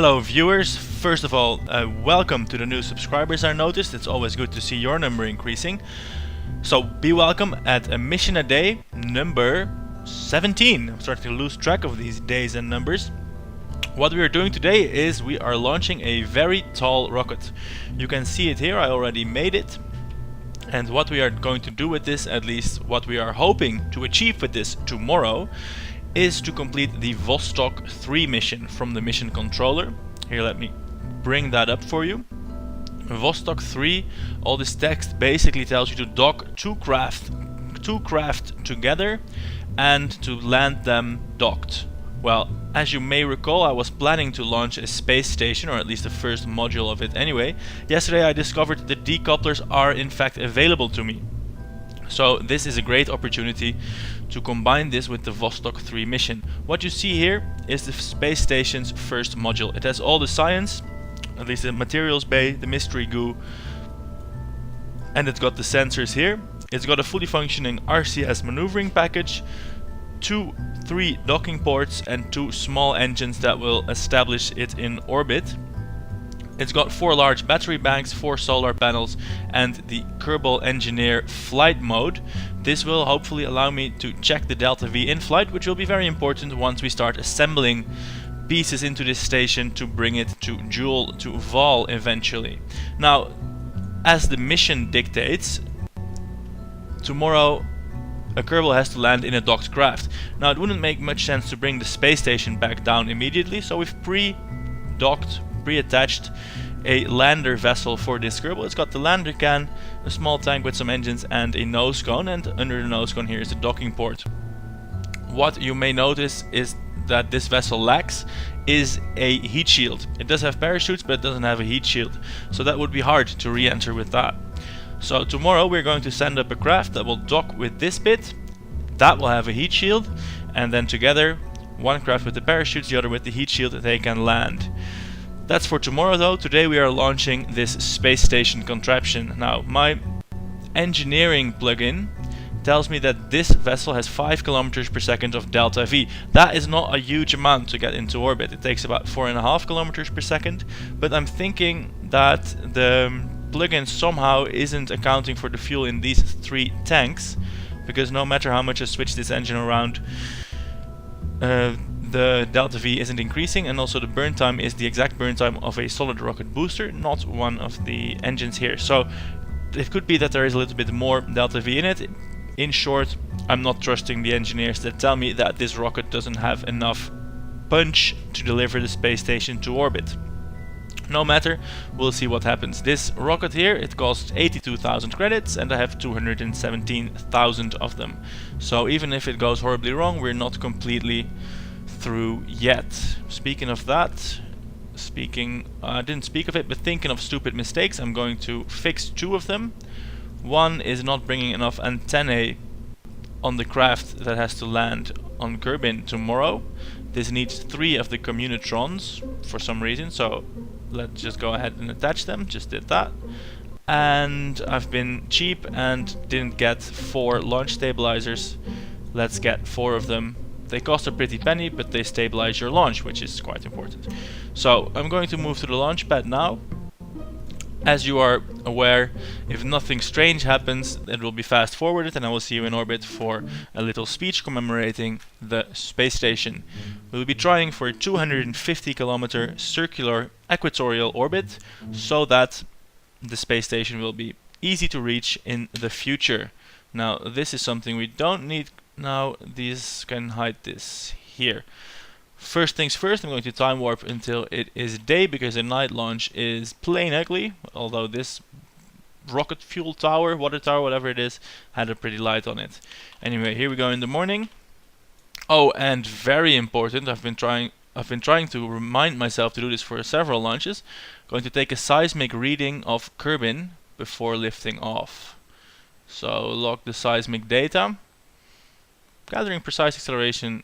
Hello viewers, first of all, welcome to the new subscribers. I noticed it's always good to see your number increasing. So be welcome at a mission a day number 17. I'm starting to lose track of these days and numbers. What we are doing today is we are launching a very tall rocket. You can see it here, I already made it. And what we are going to do with this, at least what we are hoping to achieve with this tomorrow, is to complete the Vostok 3 mission from the mission controller. Here, let me bring that up for you. Vostok 3, all this text basically tells you to dock two craft together and to land them docked. Well, as you may recall, I was planning to launch a space station, or at least the first module of it anyway. Yesterday I discovered the decouplers are in fact available to me. So this is a great opportunity to combine this with the Vostok 3 mission. What you see here is the space station's first module. It has all the science, at least the materials bay, the mystery goo, and it's got the sensors here. It's got a fully functioning RCS maneuvering package, 3 docking ports and 2 small engines that will establish it in orbit. It's got 4 large battery banks, 4 solar panels, and the Kerbal Engineer flight mode. This will hopefully allow me to check the Delta V in flight, which will be very important once we start assembling pieces into this station to bring it to Joule to Vol eventually. Now, as the mission dictates, tomorrow a Kerbal has to land in a docked craft. Now, it wouldn't make much sense to bring the space station back down immediately, so we've pre-attached a lander vessel for this Kerbal. It's got the lander can, a small tank with some engines, and a nose cone, and under the nose cone here is the docking port. What you may notice is that this vessel lacks is a heat shield. It does have parachutes, but it doesn't have a heat shield, so that would be hard to re-enter with that. So tomorrow we're going to send up a craft that will dock with this bit, that will have a heat shield, and then together, one craft with the parachutes, the other with the heat shield, they can land. That's for tomorrow though. Today we are launching this space station contraption. Now, my engineering plugin tells me that this vessel has 5 kilometers per second of delta V. That is not a huge amount to get into orbit. It takes about 4.5 kilometers per second, but I'm thinking that the plugin somehow isn't accounting for the fuel in these 3 tanks, because no matter how much I switch this engine around, the delta V isn't increasing, and also the burn time is the exact burn time of a solid rocket booster, not one of the engines here. So it could be that there is a little bit more delta V in it. In short, I'm not trusting the engineers that tell me that this rocket doesn't have enough punch to deliver the space station to orbit. No matter, we'll see what happens. This rocket here, it costs 82,000 credits and I have 217,000 of them. So even if it goes horribly wrong, we're not completely through yet. Speaking of that, I didn't speak of it, but thinking of stupid mistakes, I'm going to fix 2 of them. One is not bringing enough antennae on the craft that has to land on Kerbin tomorrow. This needs 3 of the communitrons for some reason, so let's just go ahead and attach them. Just did that. And I've been cheap and didn't get 4 launch stabilizers. Let's get 4 of them. They cost a pretty penny, but they stabilize your launch, which is quite important. So I'm going to move to the launch pad now. As you are aware, if nothing strange happens, it will be fast forwarded and I will see you in orbit for a little speech commemorating the space station. We'll be trying for a 250 kilometer circular equatorial orbit so that the space station will be easy to reach in the future. Now, this is something we don't need now. These can hide this here. First things first, I'm going to time warp until it is day, because a night launch is plain ugly, although this rocket fuel tower, water tower, whatever it is, had a pretty light on it. Anyway, here we go in the morning. Oh, and very important, I've been trying to remind myself to do this for several launches. Going to take a seismic reading of Kerbin before lifting off. So log the seismic data, gathering precise acceleration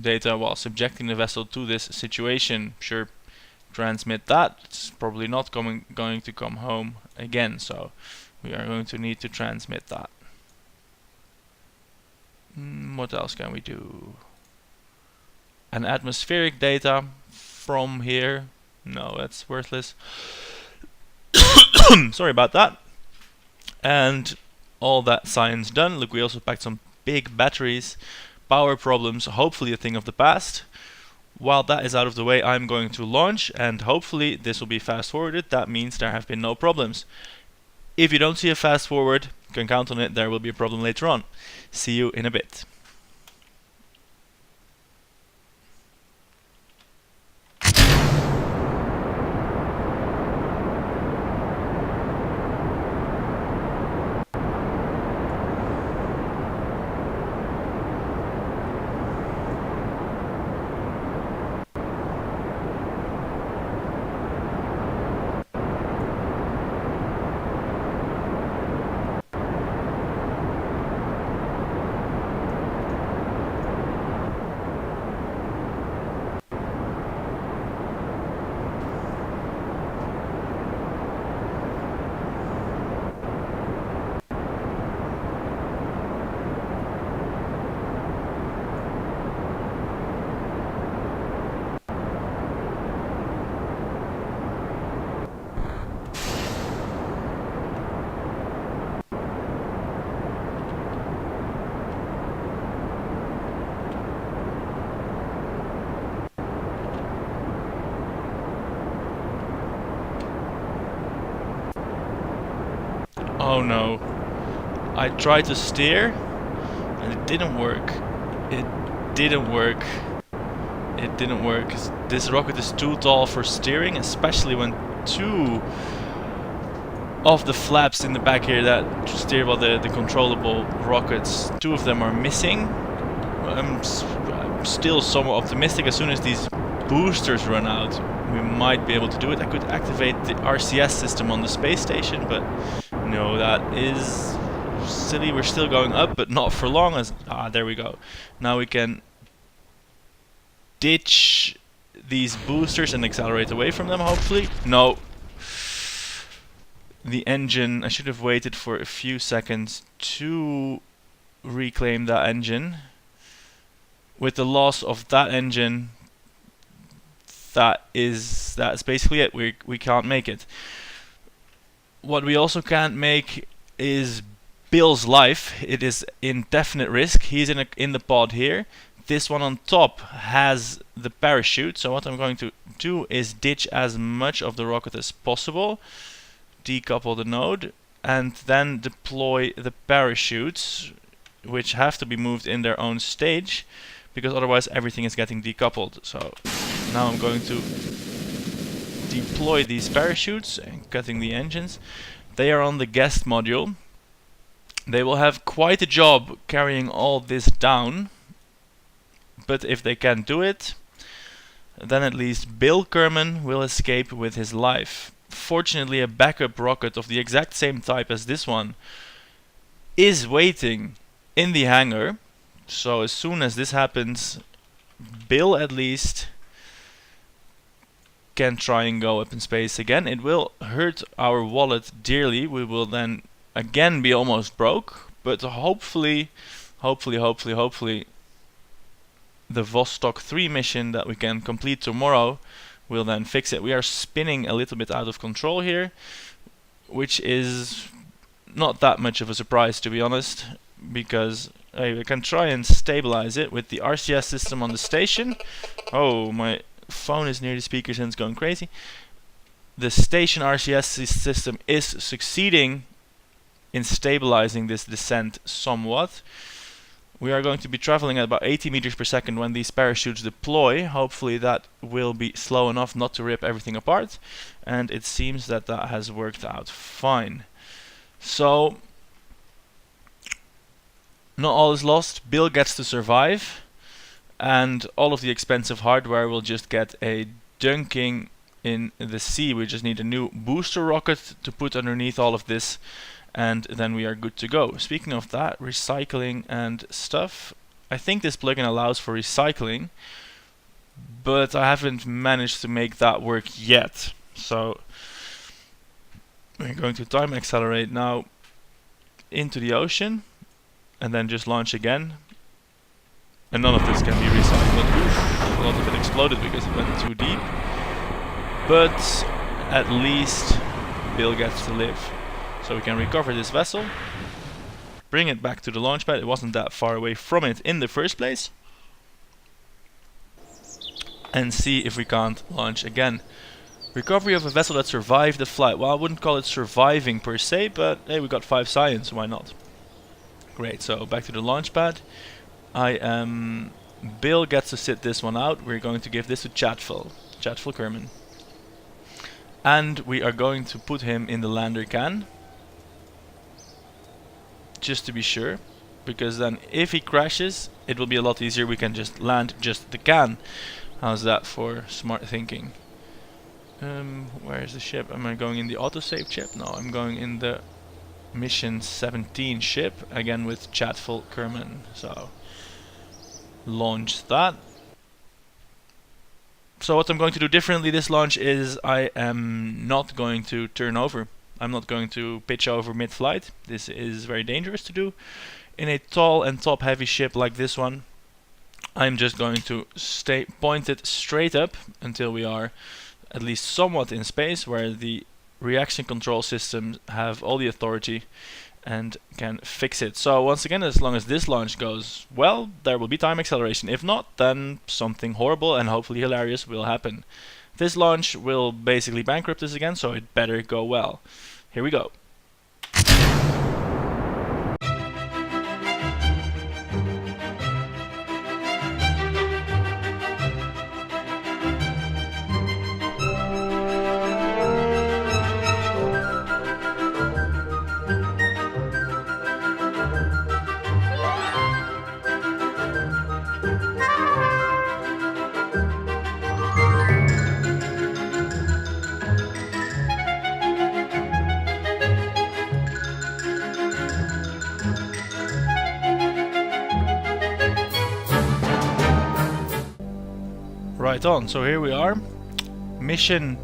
data while subjecting the vessel to this situation. Sure, transmit that. It's probably not going to come home again, so we are going to need to transmit that. What else can we do? An atmospheric data from here. No, that's worthless. Sorry about that. And all that science done. Look, we also packed some big batteries. Power problems, hopefully a thing of the past. While that is out of the way, I'm going to launch, and hopefully this will be fast forwarded. That means there have been no problems. If you don't see a fast forward, you can count on it, there will be a problem later on. See you in a bit. Oh no. I tried to steer and it didn't work. It didn't work. It didn't work. This rocket is too tall for steering, especially when two of the flaps in the back here that steer the controllable rockets, two of them are missing. I'm still somewhat optimistic. As soon as these boosters run out, we might be able to do it. I could activate the RCS system on the space station, but no, that is silly. We're still going up, but not for long. There we go. Now we can ditch these boosters and accelerate away from them, hopefully. No. The engine, I should have waited for a few seconds to reclaim that engine. With the loss of that engine, that's basically it. We can't make it. What we also can't make is Bill's life. It is in definite risk. He's in the pod here. This one on top has the parachute. So what I'm going to do is ditch as much of the rocket as possible, decouple the node, and then deploy the parachutes, which have to be moved in their own stage, because otherwise everything is getting decoupled. So now I'm going to deploy these parachutes and cutting the engines. They are on the guest module. They will have quite a job carrying all this down, but if they can't do it, then at least Bill Kerman will escape with his life. Fortunately, a backup rocket of the exact same type as this one is waiting in the hangar. So as soon as this happens, Bill at least can try and go up in space again. It will hurt our wallet dearly. We will then again be almost broke, but hopefully the Vostok 3 mission that we can complete tomorrow will then fix it. We are spinning a little bit out of control here, which is not that much of a surprise, to be honest, because we can try and stabilize it with the RCS system on the station. Oh, my phone is near the speakers and it's going crazy. The station RCS system is succeeding in stabilizing this descent somewhat. We are going to be traveling at about 80 meters per second when these parachutes deploy. Hopefully that will be slow enough not to rip everything apart, and it seems that that has worked out fine. So not all is lost. Bill gets to survive, and all of the expensive hardware will just get a dunking in the sea. We just need a new booster rocket to put underneath all of this, and then we are good to go. Speaking of that, recycling and stuff, I think this plugin allows for recycling, but I haven't managed to make that work yet. So we're going to time accelerate now into the ocean and then just launch again. And none of this can be recycled. Oof, a lot of it exploded because it went too deep. but at least Bill gets to live. So we can recover this vessel, bring it back to the launch pad. It wasn't that far away from it in the first place, and see if we can't launch again. Recovery of a vessel that survived the flight. Well, I wouldn't call it surviving per se, but hey, we got 5 science, why not? Great, so back to the launch pad. Bill gets to sit this one out. We're going to give this to Kerbal Kerman. And we are going to put him in the lander can, just to be sure, because then if he crashes, it will be a lot easier. We can just land just the can. How's that for smart thinking? Where is the ship? Am I going in the autosave ship? No, I'm going in the mission 17 ship, again with Kerbal Kerman. So, launch that. So what I'm going to do differently this launch is I am not going to turn over. I'm not going to pitch over mid-flight. This is very dangerous to do. In a tall and top-heavy ship like this one, I'm just going to stay pointed straight up until we are at least somewhat in space, where the reaction control systems have all the authority and can fix it. So once again, as long as this launch goes well, there will be time acceleration. If not, then something horrible and hopefully hilarious will happen. This launch will basically bankrupt us again, so it better go well. Here we go. Right on, so here we are. Mission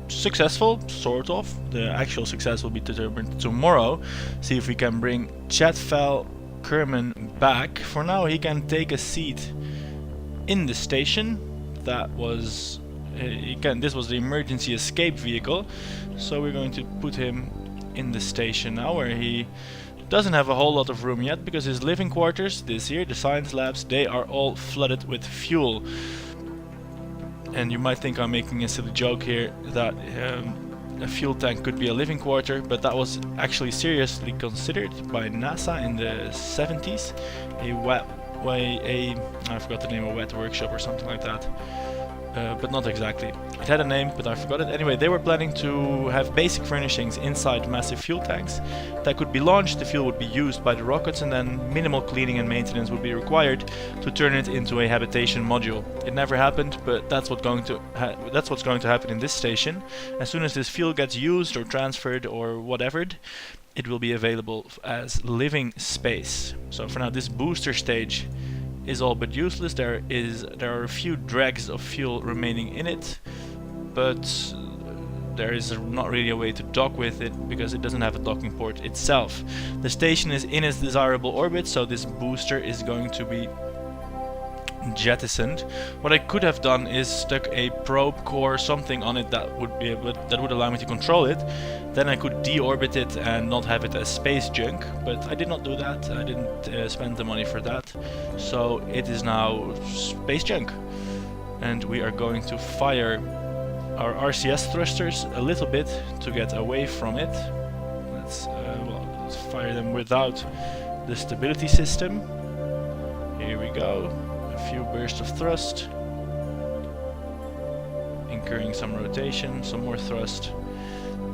successful, sort of. The actual success will be determined tomorrow. See if we can bring Kerbal Kerman back. For now, he can take a seat in the station. That was this was the emergency escape vehicle. So we're going to put him in the station now, where he doesn't have a whole lot of room yet, because his living quarters this here, the science labs, they are all flooded with fuel. And you might think I'm making a silly joke here that a fuel tank could be a living quarter, but that was actually seriously considered by NASA in the 70s. I forgot the name, a wet workshop or something like that. But not exactly. It had a name, but I forgot it. Anyway, they were planning to have basic furnishings inside massive fuel tanks that could be launched. The fuel would be used by the rockets, and then minimal cleaning and maintenance would be required to turn it into a habitation module. It never happened, but that's what's going to happen in this station. As soon as this fuel gets used or transferred or whatever, it will be available as living space. So for now, this booster stage is all but useless. There are a few dregs of fuel remaining in it, but there is not really a way to dock with it because it doesn't have a docking port itself. The station is in its desirable orbit, so this booster is going to be jettisoned. What I could have done is stuck a probe core, something on it that would allow me to control it. Then I could deorbit it and not have it as space junk, but I did not do that. I didn't spend the money for that, so it is now space junk. And we are going to fire our RCS thrusters a little bit to get away from it. Let's fire them without the stability system. Here we go. A few bursts of thrust, incurring some rotation, some more thrust,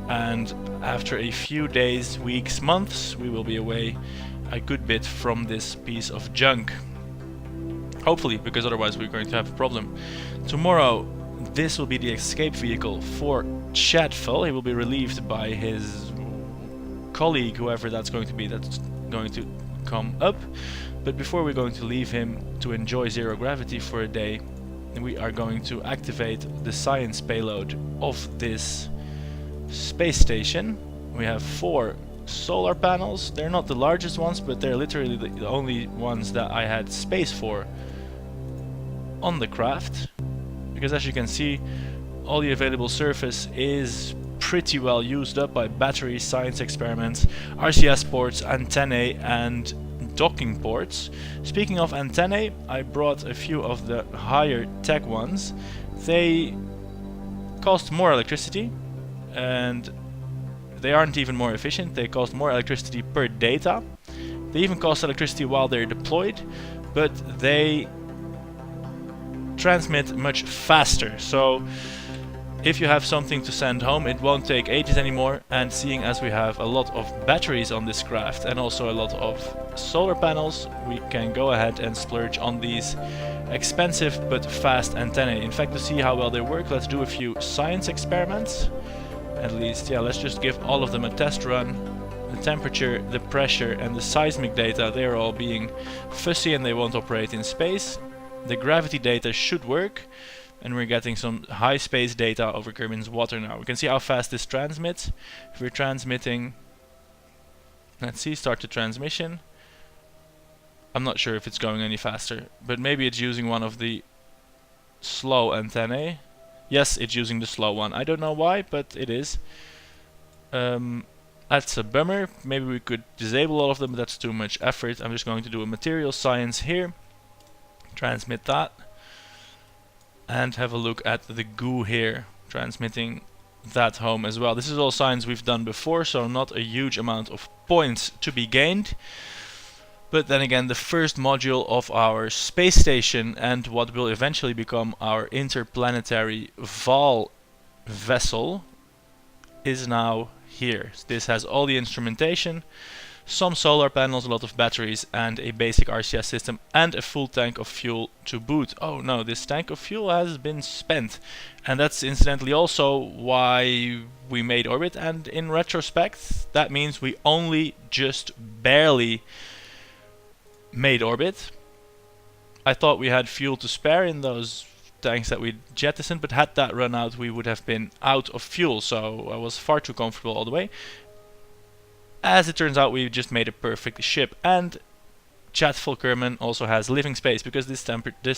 and after a few days, weeks, months, we will be away a good bit from this piece of junk. Hopefully, because otherwise we're going to have a problem. Tomorrow, this will be the escape vehicle for Kerbal. He will be relieved by his colleague, whoever that's going to be, that's going to come up. But before we're going to leave him to enjoy zero gravity for a day, we are going to activate the science payload of this space station. We have 4 solar panels. They're not the largest ones, but they're literally the only ones that I had space for on the craft. Because as you can see, all the available surface is pretty well used up by batteries, science experiments, RCS ports, antennae and docking ports. Speaking of antennae, I brought a few of the higher tech ones. They cost more electricity and they aren't even more efficient. They cost more electricity per data. They even cost electricity while they're deployed, but they transmit much faster. So if you have something to send home, it won't take ages anymore. And seeing as we have a lot of batteries on this craft and also a lot of solar panels, we can go ahead and splurge on these expensive but fast antennae. In fact, to see how well they work, let's do a few science experiments. At least, yeah, let's just give all of them a test run. The temperature, the pressure and the seismic data, they're all being fussy and they won't operate in space. The gravity data should work. And we're getting some high space data over Kerbin's water now. We can see how fast this transmits. If we're transmitting, let's see, start the transmission. I'm not sure if it's going any faster, but maybe it's using one of the slow antennae. Yes, it's using the slow one. I don't know why, but it is. That's a bummer. Maybe we could disable all of them, but that's too much effort. I'm just going to do a material science here. Transmit that. And have a look at the goo here, transmitting that home as well. This is all science we've done before, so not a huge amount of points to be gained. But then again, the first module of our space station and what will eventually become our interplanetary Val vessel is now here. This has all the instrumentation, some solar panels, a lot of batteries and a basic RCS system and a full tank of fuel to boot. Oh no, this tank of fuel has been spent, and that's incidentally also why we made orbit, and in retrospect that means we only just barely made orbit. I thought we had fuel to spare in those tanks that we jettisoned, but had that run out we would have been out of fuel, so I was far too comfortable all the way. As it turns out, we just made a perfect ship, and Chatful Kerman also has living space because this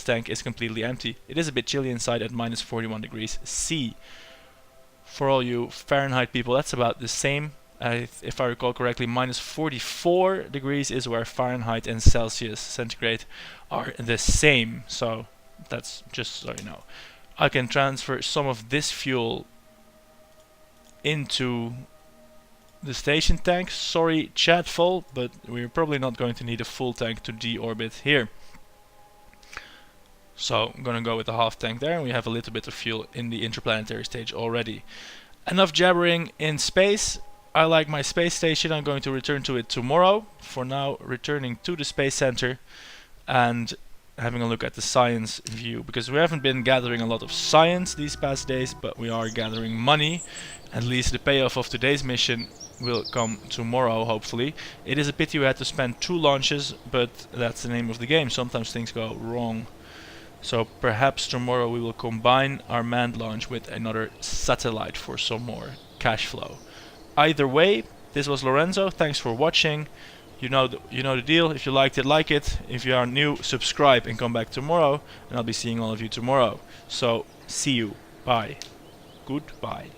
tank is completely empty. It is a bit chilly inside at minus 41 degrees C. For all you Fahrenheit people, that's about the same. If I recall correctly, minus 44 degrees is where Fahrenheit and Celsius centigrade are the same. So that's just so you know. I can transfer some of this fuel into the station tank. Sorry, Chatful, but we're probably not going to need a full tank to deorbit here. So I'm gonna go with a half tank there, and we have a little bit of fuel in the interplanetary stage already. Enough jabbering in space. I like my space station. I'm going to return to it tomorrow. For now, returning to the space center and having a look at the science view, because we haven't been gathering a lot of science these past days, but we are gathering money. At least the payoff of today's mission will come tomorrow, hopefully. It is a pity we had to spend 2 launches, but that's the name of the game. Sometimes things go wrong. So perhaps tomorrow we will combine our manned launch with another satellite for some more cash flow. Either way, this was Lorenzo. Thanks for watching. You know the deal. If you liked it, like it. If you are new, subscribe and come back tomorrow. And I'll be seeing all of you tomorrow. So see you. Bye. Goodbye.